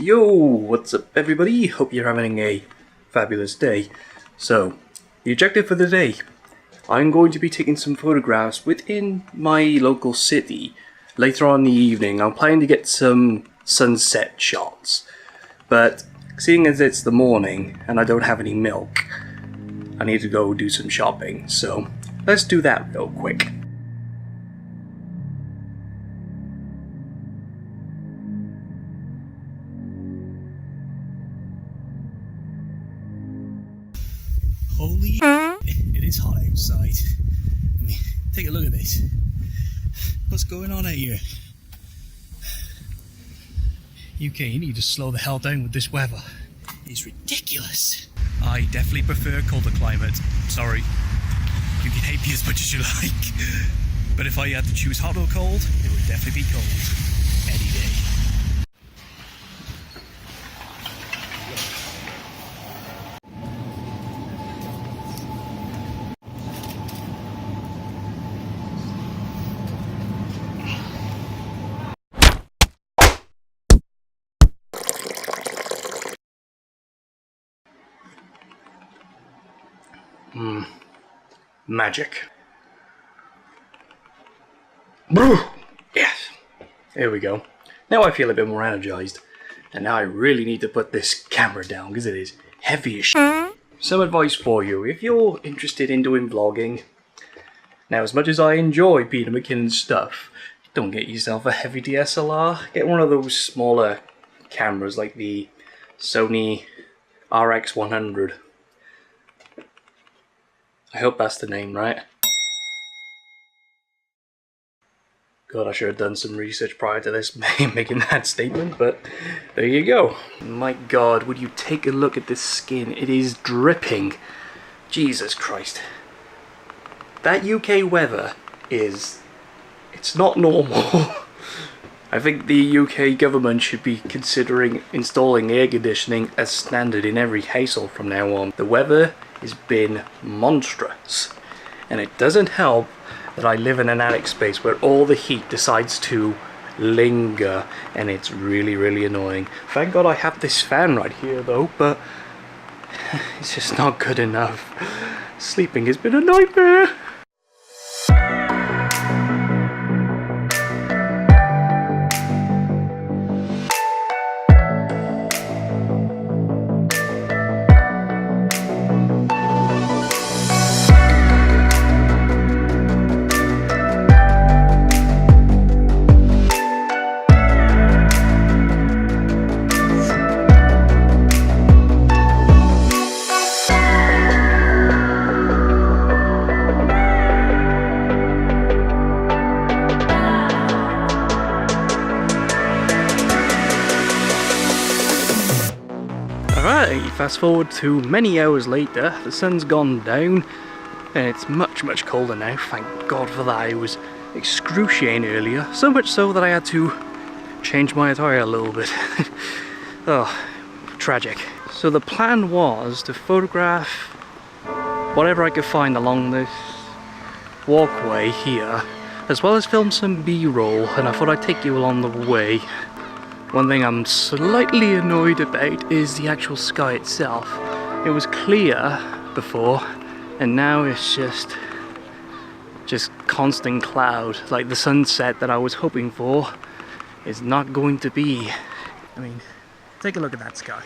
Yo, what's up everybody? Hope you're having a fabulous day. So, the objective for the day. I'm going to be taking some photographs within my local city. Later on in the evening, I'm planning to get some sunset shots. But, seeing as it's the morning and I don't have any milk, I need to go do some shopping. So, let's do that real quick. Holy it is hot outside. I mean, take a look at this. What's going on out here? UK, you need to slow the hell down with this weather. It's ridiculous. I definitely prefer colder climate. Sorry. You can hate me as much as you like. But if I had to choose hot or cold, it would definitely be cold. Any day. Magic. Yes. There we go. Now I feel a bit more energized. And now I really need to put this camera down because it is heavy as shit. Some advice for you. If you're interested in doing vlogging, now as much as I enjoy Peter McKinnon's stuff, don't get yourself a heavy DSLR. Get one of those smaller cameras like the Sony RX100. I hope that's the name, right? God, I should have done some research prior to this making that statement, but there you go. My God, would you take a look at this skin? It is dripping. Jesus Christ. That UK weather is... it's not normal. I think the UK government should be considering installing air conditioning as standard in every household from now on. The weather has been monstrous, and it doesn't help that I live in an attic space where all the heat decides to linger, and it's really annoying. Thank God I have this fan right here though, but it's just not good enough. Sleeping has been a nightmare. Alright, fast forward to many hours later, the sun's gone down and it's much colder now. Thank God for that. It was excruciating earlier, so much so that I had to change my attire a little bit. Oh, tragic. So the plan was to photograph whatever I could find along this walkway here, as well as film some B-roll, and I thought I'd take you along the way. One thing I'm slightly annoyed about is the actual sky itself. It was clear before, and now it's just constant cloud. Like the sunset that I was hoping for is not going to be. I mean, take a look at that sky.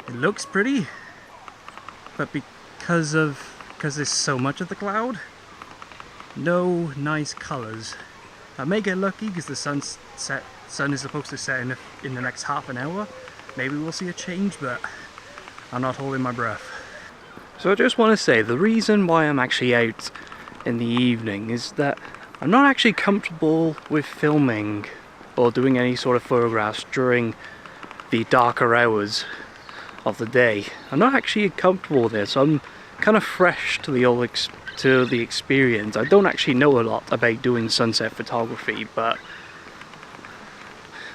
It looks pretty, but because there's so much of the cloud, no nice colors. I may get lucky because the sun is supposed to set in the next half an hour. Maybe we'll see a change, but I'm not holding my breath. So I just want to say, the reason why I'm actually out in the evening is that I'm not actually comfortable with filming or doing any sort of photographs during the darker hours of the day. I'm not actually comfortable with this. I'm kind of fresh to the experience. I don't actually know a lot about doing sunset photography, but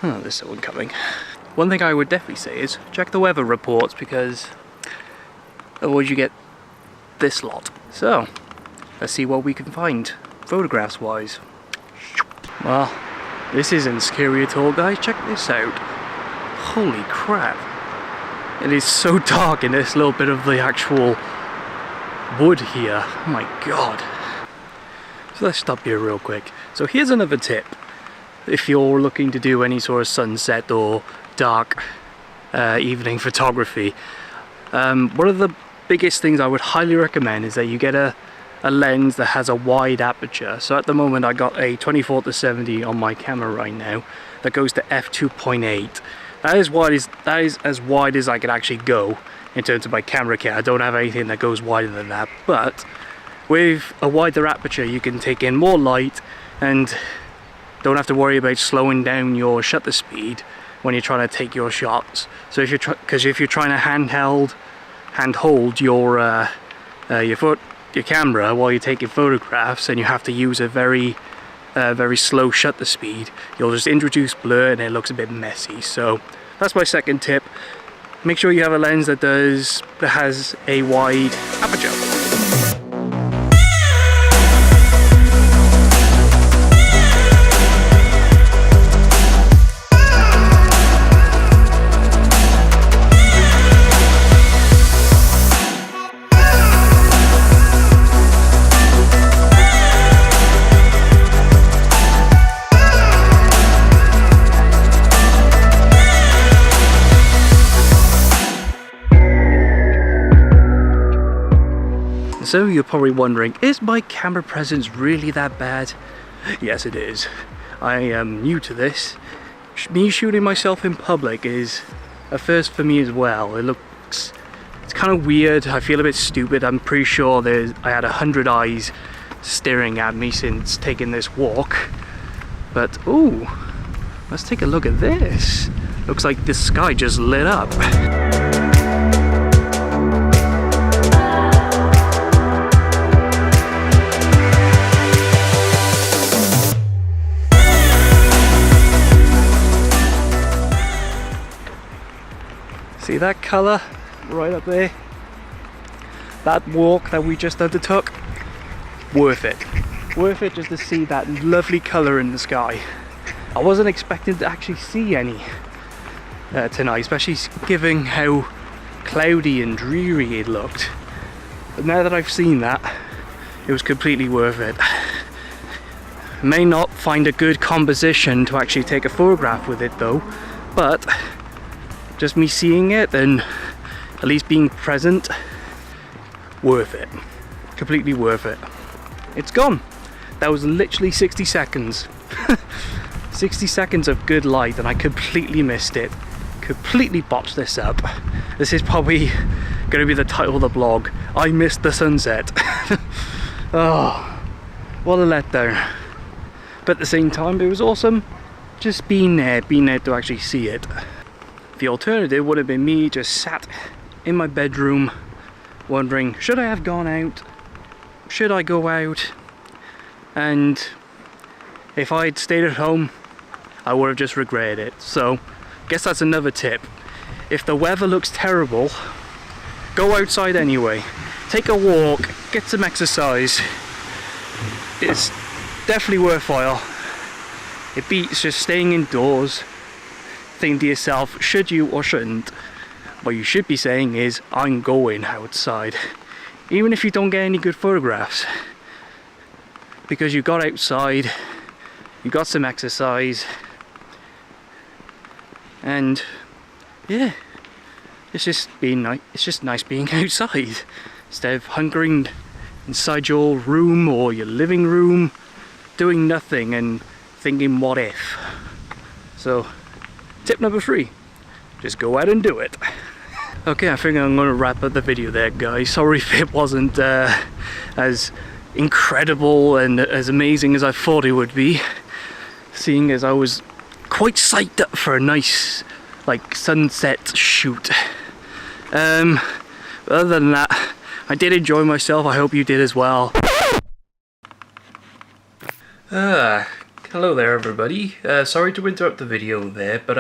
there's someone coming. One thing I would definitely say is check the weather reports, because otherwise you get this lot. So let's see what we can find photographs wise. Well, this isn't scary at all, guys. Check this out. holy crap. It is so dark in this little bit of the actual wood here. Oh my god. So let's stop here real quick. So here's another tip. If you're looking to do any sort of sunset or dark evening photography, one of the biggest things I would highly recommend is that you get a lens that has a wide aperture. So at the moment I got a 24-70 on my camera right now that goes to f2.8. That is as wide as I could actually go in terms of my camera kit. I don't have anything that goes wider than that, but with a wider aperture you can take in more light and don't have to worry about slowing down your shutter speed when you're trying to take your shots. So if you're trying to handhold your camera while you're taking photographs and you have to use a very slow shutter speed, you'll just introduce blur and it looks a bit messy. So that's my second tip. Make sure you have a lens that has a wide aperture. So you're probably wondering, is my camera presence really that bad? Yes, it is. I am new to this. Me shooting myself in public is a first for me as well. It's kind of weird. I feel a bit stupid. I'm pretty sure I had 100 eyes staring at me since taking this walk. But ooh, let's take a look at this. Looks like the sky just lit up. See that colour right up there? That walk that we just undertook? Worth it. Worth it just to see that lovely colour in the sky. I wasn't expecting to actually see any tonight, especially given how cloudy and dreary it looked. But now that I've seen that, it was completely worth it. May not find a good composition to actually take a photograph with it though, but just me seeing it and at least being present, worth it. Completely worth it. It's gone. That was literally 60 seconds. 60 seconds of good light and I completely missed it. Completely botched this up. This is probably going to be the title of the blog. I missed the sunset. Oh, what a letdown. But at the same time, it was awesome just being there to actually see it. The alternative would have been me just sat in my bedroom wondering, should I have gone out? Should I go out? And if I'd stayed at home, I would have just regretted it. So I guess that's another tip. If the weather looks terrible, go outside anyway. Take a walk, get some exercise. It's definitely worthwhile. It beats just staying indoors, thinking to yourself, should you or shouldn't? What you should be saying is, I'm going outside. Even if you don't get any good photographs. Because you got outside, you got some exercise, and yeah, it's just nice being outside. Instead of hunkering inside your room or your living room, doing nothing and thinking what if. So tip number 3, just go out and do it. Okay, I think I'm going to wrap up the video there, guys. Sorry if it wasn't as incredible and as amazing as I thought it would be, seeing as I was quite psyched up for a nice like sunset shoot. But other than that, I did enjoy myself. I hope you did as well. Hello there everybody. Sorry to interrupt the video there, but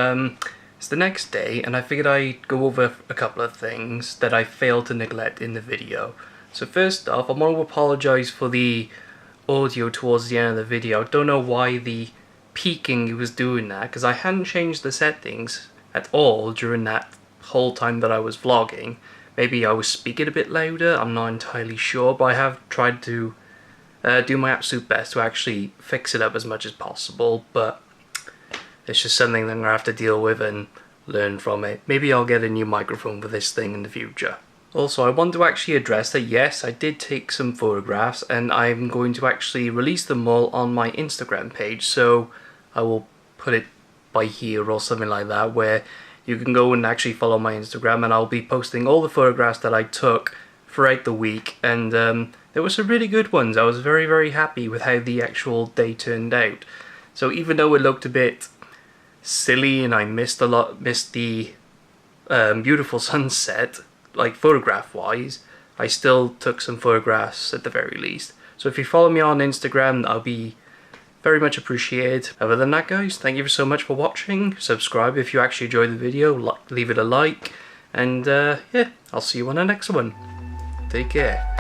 it's the next day and I figured I'd go over a couple of things that I failed to neglect in the video. So first off, I want to apologise for the audio towards the end of the video. I don't know why the peaking was doing that, because I hadn't changed the settings at all during that whole time that I was vlogging. Maybe I was speaking a bit louder, I'm not entirely sure, but I have tried to do my absolute best to actually fix it up as much as possible, but it's just something that I'm going to have to deal with and learn from it. Maybe I'll get a new microphone for this thing in the future. Also, I want to actually address that yes, I did take some photographs and I'm going to actually release them all on my Instagram page, so I will put it by here or something like that, where you can go and actually follow my Instagram, and I'll be posting all the photographs that I took throughout the week, and there were some really good ones. I was very, very happy with how the actual day turned out. So even though it looked a bit silly and I missed the beautiful sunset, like photograph wise, I still took some photographs at the very least. So if you follow me on Instagram, I'll be very much appreciated. Other than that, guys, thank you so much for watching. Subscribe if you actually enjoyed the video, leave it a like, and yeah, I'll see you on the next one. Take care.